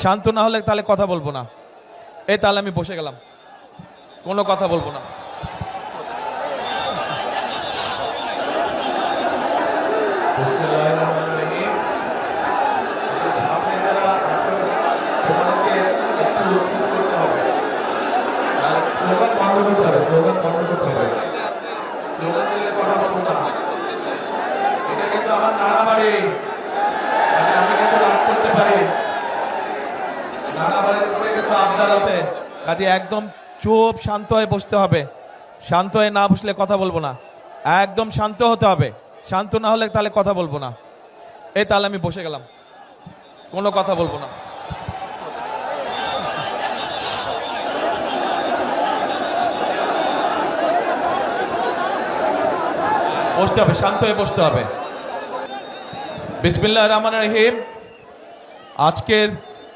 শান্ত না হলে তাহলে কথা বলবো না। এই তাহলে আমি বসে গেলাম, কোনো কথা বলবো না। স্লোগান বন্ধ করতে হবে, স্লোগান বন্ধ করতে হবে। স্লোগান দিলে কথা বলবো না। এটা কিন্তু আমার নানা বাড়ি, আমি কিন্তু রাগ করতে পারি। নানা বাড়ির উপরে কিন্তু আবদার আছে, কাজে একদম চুপ শান্ত হয়ে বসতে হবে। শান্ত হয়ে না বসলে কথা বলবো না। একদম শান্ত হতে হবে, শান্ত না হলে তাহলে কথা বলবো না। এই তাহলে আমি বসে গেলাম, কোনো কথা বলবো না। বসতে হবে, শান্ত হয়ে বসতে হবে। বিসমিল্লাহির রহমানির রহিম। আজকের